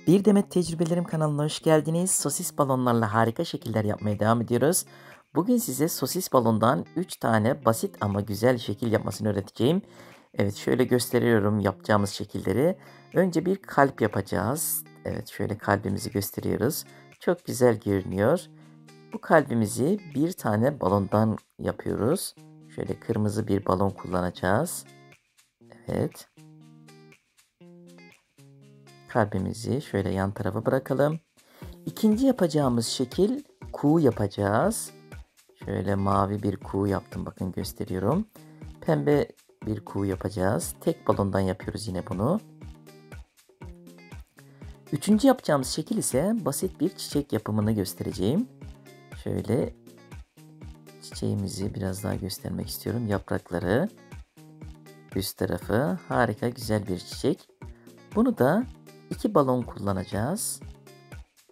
Bir Demet Tecrübelerim kanalına hoş geldiniz. Sosis balonlarla harika şekiller yapmaya devam ediyoruz. Bugün size sosis balondan 3 tane basit ama güzel şekil yapmasını öğreteceğim. Evet, şöyle gösteriyorum yapacağımız şekilleri. Önce bir kalp yapacağız. Evet, şöyle kalbimizi gösteriyoruz. Çok güzel görünüyor. Bu kalbimizi bir tane balondan yapıyoruz. Şöyle kırmızı bir balon kullanacağız. Evet. Kalbimizi şöyle yan tarafa bırakalım. İkinci yapacağımız şekil kuğu yapacağız. Şöyle mavi bir kuğu yaptım, bakın gösteriyorum. Pembe bir kuğu yapacağız. Tek balondan yapıyoruz yine bunu. Üçüncü yapacağımız şekil ise basit bir çiçek yapımını göstereceğim. Şöyle çiçeğimizi biraz daha göstermek istiyorum. Yaprakları, üst tarafı harika güzel bir çiçek. Bunu da 2 balon kullanacağız.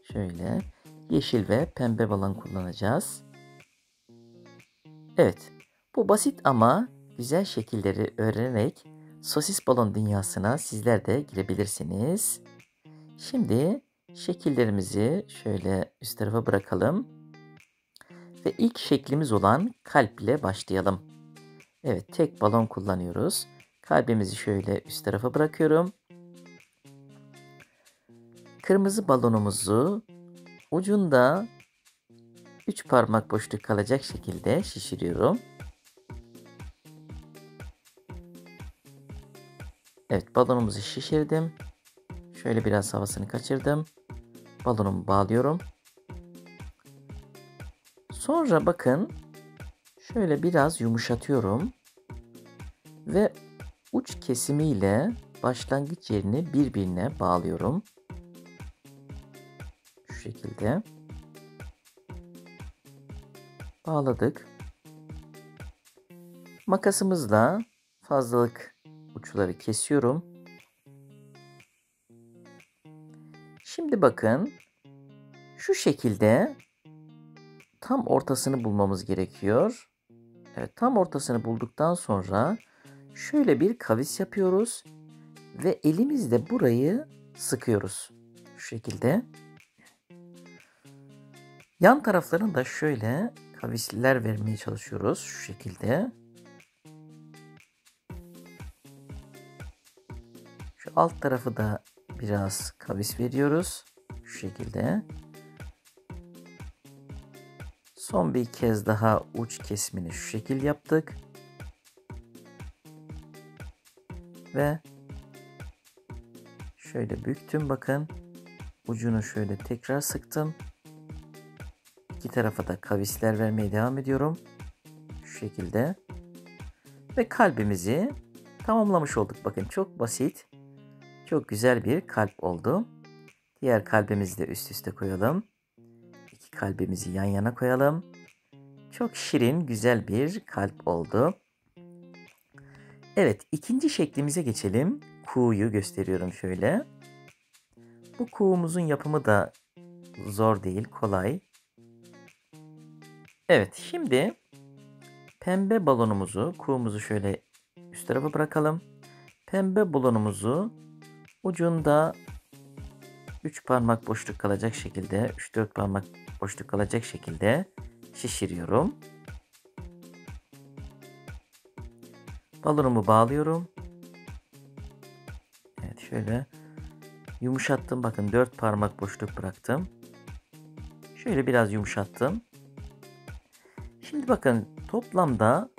Şöyle yeşil ve pembe balon kullanacağız. Evet, bu basit ama güzel şekilleri öğrenerek sosis balon dünyasına sizler de girebilirsiniz. Şimdi şekillerimizi şöyle üst tarafa bırakalım ve ilk şeklimiz olan kalp ile başlayalım. Evet, tek balon kullanıyoruz. Kalbimizi şöyle üst tarafa bırakıyorum. Kırmızı balonumuzu ucunda 3 parmak boşluk kalacak şekilde şişiriyorum. Evet, balonumuzu şişirdim. Şöyle biraz havasını kaçırdım. Balonumu bağlıyorum. Sonra bakın şöyle biraz yumuşatıyorum. Ve uç kesimiyle başlangıç yerini birbirine bağlıyorum. Şu şekilde. Bağladık. Makasımızla fazlalık uçları kesiyorum. Şimdi bakın şu şekilde tam ortasını bulmamız gerekiyor. Evet, tam ortasını bulduktan sonra şöyle bir kavis yapıyoruz ve elimizle burayı sıkıyoruz. Şu şekilde. Yan taraflarını da şöyle kavisler vermeye çalışıyoruz. Şu şekilde. Şu alt tarafı da biraz kavis veriyoruz. Şu şekilde. Son bir kez daha uç kesimini şu şekil yaptık. Ve şöyle büktüm, bakın. Ucunu şöyle tekrar sıktım. İki tarafa da kavisler vermeye devam ediyorum. Şu şekilde. Ve kalbimizi tamamlamış olduk. Bakın çok basit. Çok güzel bir kalp oldu. Diğer kalbimizi de üst üste koyalım. İki kalbimizi yan yana koyalım. Çok şirin, güzel bir kalp oldu. Evet, ikinci şeklimize geçelim. Kuğuyu gösteriyorum şöyle. Bu kuğumuzun yapımı da zor değil, kolay. Evet, şimdi pembe balonumuzu, kuğumuzu şöyle üst tarafa bırakalım. Pembe balonumuzu ucunda 3 parmak boşluk kalacak şekilde, 3-4 parmak boşluk kalacak şekilde şişiriyorum. Balonumu bağlıyorum. Evet, şöyle yumuşattım. Bakın 4 parmak boşluk bıraktım. Şöyle biraz yumuşattım. Şimdi bakın toplamda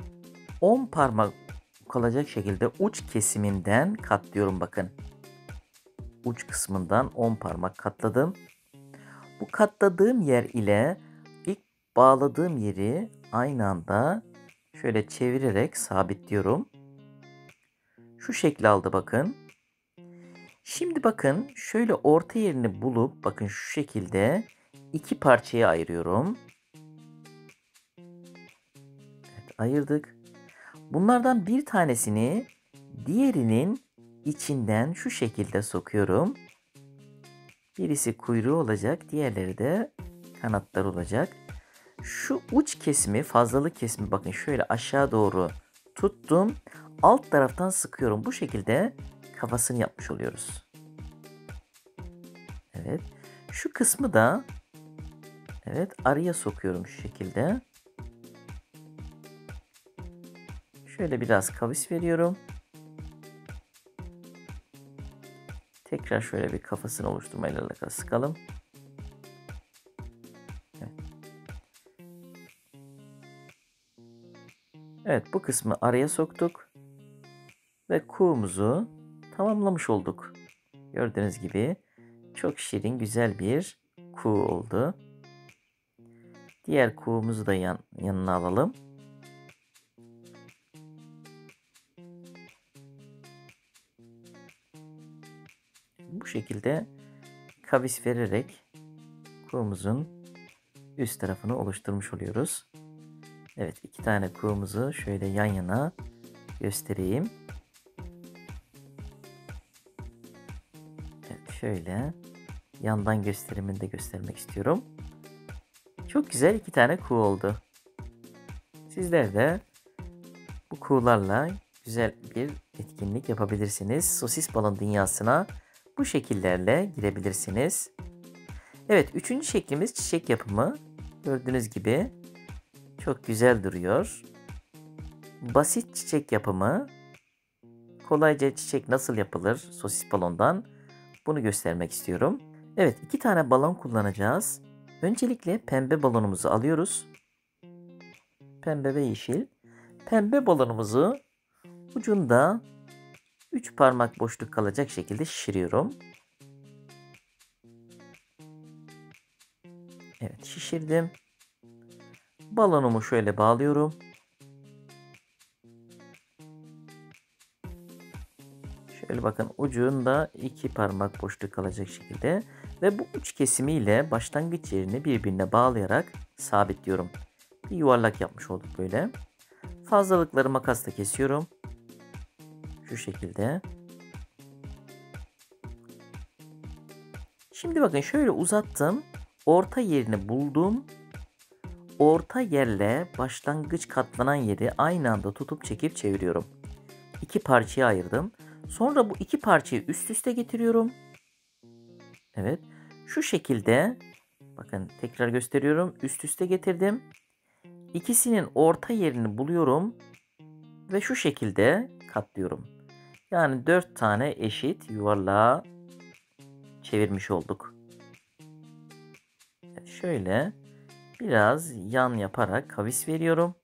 10 parmak kalacak şekilde uç kesiminden katlıyorum, bakın. Uç kısmından 10 parmak katladım. Bu katladığım yer ile ilk bağladığım yeri aynı anda şöyle çevirerek sabitliyorum. Şu şekli aldı, bakın. Şimdi bakın şöyle orta yerini bulup bakın şu şekilde 2 parçaya ayırıyorum. Evet, ayırdık. Bunlardan bir tanesini diğerinin içinden şu şekilde sokuyorum. Birisi kuyruğu olacak, diğerleri de kanatlar olacak. Şu uç kesimi, fazlalık kesimi bakın şöyle aşağı doğru tuttum. Alt taraftan sıkıyorum. Bu şekilde kafasını yapmış oluyoruz. Evet. Şu kısmı da evet araya sokuyorum şu şekilde. Şöyle biraz kavis veriyorum. Tekrar şöyle bir kafasını oluşturmayla sıkalım. Evet. Evet, bu kısmı araya soktuk. Ve kuğumuzu tamamlamış olduk. Gördüğünüz gibi çok şirin güzel bir kuğu oldu. Diğer kuğumuzu da yanına alalım. Bu şekilde kavis vererek kuğumuzun üst tarafını oluşturmuş oluyoruz. Evet, iki tane kuğumuzu şöyle yan yana göstereyim. Evet, şöyle yandan gösterimini de göstermek istiyorum. Çok güzel iki tane kuğu oldu. Sizler de bu kuğularla güzel bir etkinlik yapabilirsiniz. Sosis balon dünyasına bu şekillerle girebilirsiniz. Evet, üçüncü şeklimiz çiçek yapımı. Gördüğünüz gibi çok güzel duruyor. Basit çiçek yapımı. Kolayca çiçek nasıl yapılır sosis balondan bunu göstermek istiyorum. Evet, iki tane balon kullanacağız. Öncelikle pembe balonumuzu alıyoruz. Pembe ve yeşil. Pembe balonumuzu ucunda 3 parmak boşluk kalacak şekilde şişiriyorum. Evet, şişirdim. Balonumu şöyle bağlıyorum. Şöyle bakın ucunda 2 parmak boşluk kalacak şekilde ve bu uç kesimiyle başlangıç yerini birbirine bağlayarak sabitliyorum. Bir yuvarlak yapmış olduk böyle. Fazlalıkları makasla kesiyorum. Şu şekilde. Şimdi bakın şöyle uzattım. Orta yerini buldum. Orta yerle başlangıç katlanan yeri aynı anda tutup çekip çeviriyorum. İki parçaya ayırdım. Sonra bu iki parçayı üst üste getiriyorum. Evet. Şu şekilde bakın tekrar gösteriyorum. Üst üste getirdim. İkisinin orta yerini buluyorum. Ve şu şekilde katlıyorum. Yani 4 tane eşit yuvarlağa çevirmiş olduk. Evet, şöyle biraz yan yaparak kavis veriyorum.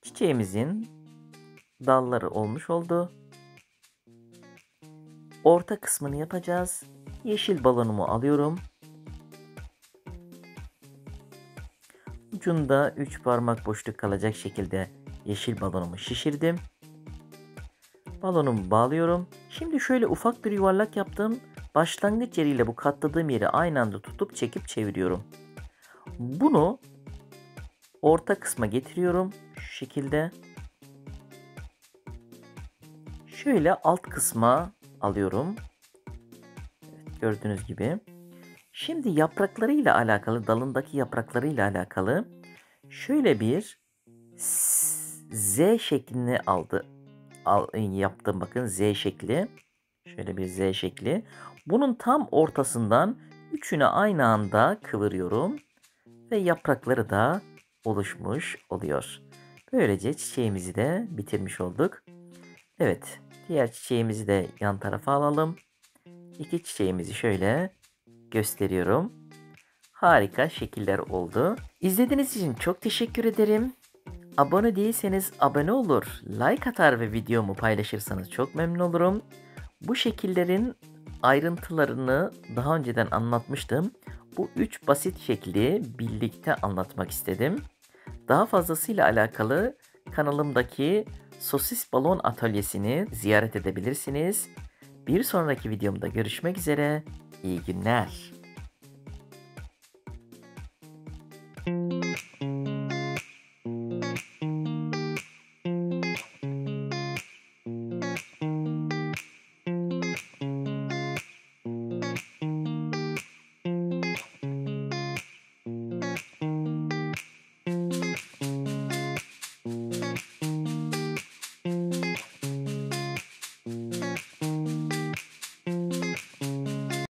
Çiçeğimizin dalları olmuş oldu. Orta kısmını yapacağız. Yeşil balonumu alıyorum. Ucunda 3 parmak boşluk kalacak şekilde yeşil balonumu şişirdim. Balonumu bağlıyorum. Şimdi şöyle ufak bir yuvarlak yaptım. Başlangıç yeriyle bu katladığım yeri aynı anda tutup çekip çeviriyorum. Bunu orta kısma getiriyorum. Şu şekilde. Şöyle alt kısma alıyorum. Evet, gördüğünüz gibi. Şimdi yapraklarıyla alakalı, dalındaki yapraklarıyla alakalı şöyle bir Z şeklini yaptım bakın Z şekli. Şöyle bir Z şekli. Bunun tam ortasından üçünü aynı anda kıvırıyorum ve yaprakları da oluşmuş oluyor. Böylece çiçeğimizi de bitirmiş olduk. Evet, diğer çiçeğimizi de yan tarafa alalım. İki çiçeğimizi şöyle gösteriyorum. Harika şekiller oldu. İzlediğiniz için çok teşekkür ederim. Abone değilseniz abone olur, like atar ve videomu paylaşırsanız çok memnun olurum. Bu şekillerin ayrıntılarını daha önceden anlatmıştım. Bu 3 basit şekli birlikte anlatmak istedim. Daha fazlasıyla alakalı kanalımdaki sosis balon atölyesini ziyaret edebilirsiniz. Bir sonraki videomda görüşmek üzere. İyi günler.